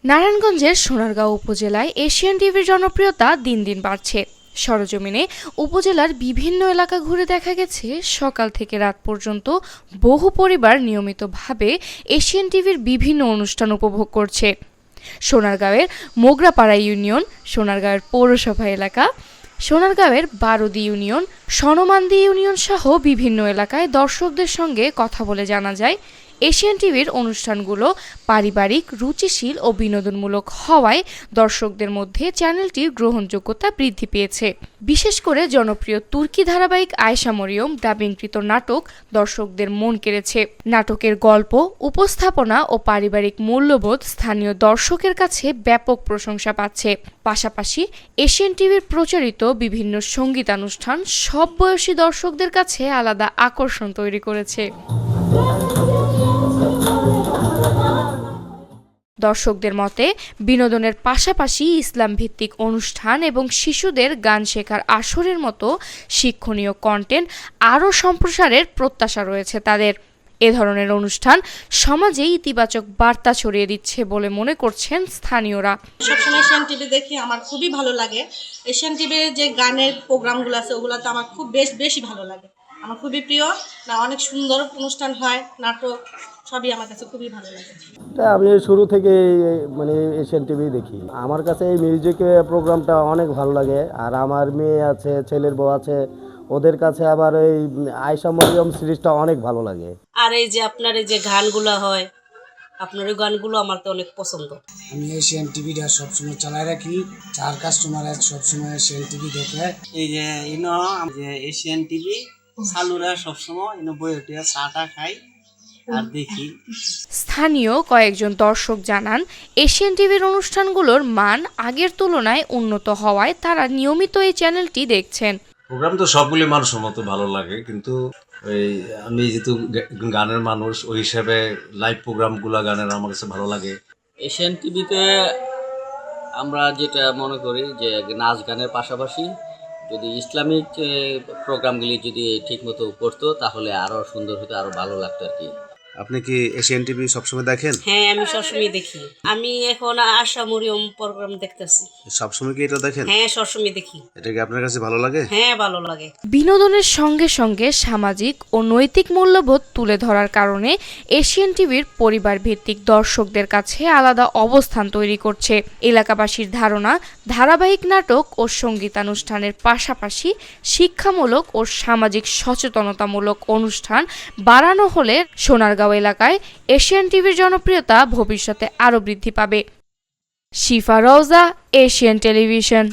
নারায়ণগঞ্জের সোনারগাঁও উপজেলায় এশিয়ান টিভির জনপ্রিয়তা দিন দিন বাড়ছে। সরেজমিনে উপজেলার বিভিন্ন এলাকা ঘুরে দেখা গেছে সকাল থেকে রাত পর্যন্ত বহু পরিবার নিয়মিতভাবে এশিয়ান টিভির বিভিন্ন অনুষ্ঠান উপভোগ করছে। সোনারগাঁওয়ের মোগরাপাড়া ইউনিয়ন, সোনারগাঁওয়ের পৌরসভা এলাকা, সোনারগাঁওয়ের বারোদি ইউনিয়ন, সনমান্দি ইউনিয়ন সহ বিভিন্ন এলাকায় দর্শকদের সঙ্গে কথা বলে জানা যায় এশিয়ান টিভির অনুষ্ঠানগুলো পারিবারিক, রুচিশীল ও বিনোদনমূলক হওয়ায় দর্শকদের মধ্যে চ্যানেলটির গ্রহণযোগ্যতা বৃদ্ধি পেয়েছে। বিশেষ করে জনপ্রিয় তুর্কি ধারাবাহিক আয়েশা মরিয়ম ডাবিংকৃত নাটক দর্শকদের মন কেড়েছে। নাটকের গল্প, উপস্থাপনা ও পারিবারিক মূল্যবোধ স্থানীয় দর্শকের কাছে ব্যাপক প্রশংসা পাচ্ছে। পাশাপাশি এশিয়ান টিভির প্রচারিত বিভিন্ন সঙ্গীতানুষ্ঠান সব বয়সী দর্শকদের কাছে আলাদা আকর্ষণ তৈরি করেছে। দর্শকদের মতে বিনোদনের পাশাপাশি ইসলাম ভিত্তিক অনুষ্ঠান এবং শিশুদের গান শেখার আসরের মতো শিক্ষণীয় কন্টেন্ট আরও সম্প্রসারের প্রত্যাশা রয়েছে তাদের। এ ধরনের অনুষ্ঠান সমাজে ইতিবাচক বার্তা ছড়িয়ে দিচ্ছে বলে মনে করছেন স্থানীয়রা। সবসময় এশিয়ান টিভি দেখি, আমার খুবই ভালো লাগে। এশিয়ান টিভির যে গানের প্রোগ্রামগুলো আছে ওগুলো তো আমার খুব বেশি ভালো লাগে, আমার খুবই প্রিয়। না, অনেক সুন্দর অনুষ্ঠান হয়, নাটক সবই আমার কাছে খুবই ভালো লাগে। আমি শুরু থেকে এশিয়ান টিভি দেখি। আমার কাছে এই মিউজিক প্রোগ্রামটা অনেক ভালো লাগে। আর আমার মেয়ে আছে, ছেলের বউ আছে, ওদের কাছে আবার এই আয়েশা মরিয়ম সিরিজটা অনেক ভালো লাগে। আর এই যে আপনার এই যে গানগুলো হয়, আপনার ওই গানগুলো আমার তো অনেক পছন্দ। আমি এশিয়ান টিভিটা সবসময় চালাই রাখি, চার কাস্টমার সবসময় এশিয়ান টিভি দেখে। এই যে এশিয়ান টিভি চালুরা সবসময় বইটা চাটা খাই আর দেখি। স্থানীয় কয়েকজন দর্শক জানান এশিয়ান টিভির অনুষ্ঠানগুলোর মান আগের তুলনায় উন্নত হওয়ায় তারা নিয়মিত এই চ্যানেলটি দেখছেন। প্রোগ্রাম তো সবগুলি মানুষের মতো ভালো লাগে, কিন্তু আমি যেহেতু গানের মানুষ, ওই হিসাবে লাইভ প্রোগ্রামগুলো গানের আমার কাছে ভালো লাগে। এশিয়ান টিভিতে আমরা যেটা মনে করি যে নাচ গানের পাশাপাশি যদি ইসলামিক প্রোগ্রামগুলি যদি ঠিকমতো করতো তাহলে আরও সুন্দর হতো, আরও ভালো লাগতো আর কি। আপনি কি এশিয়ান টিভি সবসময় দেখেন? হ্যাঁ, আমি সবসময় দেখি। আমি এখন আয়েশা মরিয়ম প্রোগ্রাম দেখতেছি। সবসময় কি এটা দেখেন? হ্যাঁ, সবসময় দেখি। এটা কি আপনার কাছে ভালো লাগে? হ্যাঁ, ভালো লাগে। বিনোদনের সঙ্গে সঙ্গে সামাজিক ও নৈতিক মূল্যবোধ তুলে ধরার কারণে এশিয়ান টিভির পরিবার ভিত্তিক দর্শকদের কাছে আলাদা অবস্থান তৈরি করছে। এলাকাবাসীর ধারণা, ধারাবাহিক নাটক ও সঙ্গীতানুষ্ঠানের পাশাপাশি শিক্ষামূলক ও সামাজিক সচেতনতামূলক অনুষ্ঠান বাড়ানো হলে সোনারগাঁও এলাকায় এশিয়ান টিভির জনপ্রিয়তা ভবিষ্যতে আরও বৃদ্ধি পাবে। শিফা রওজা, এশিয়ান টেলিভিশন।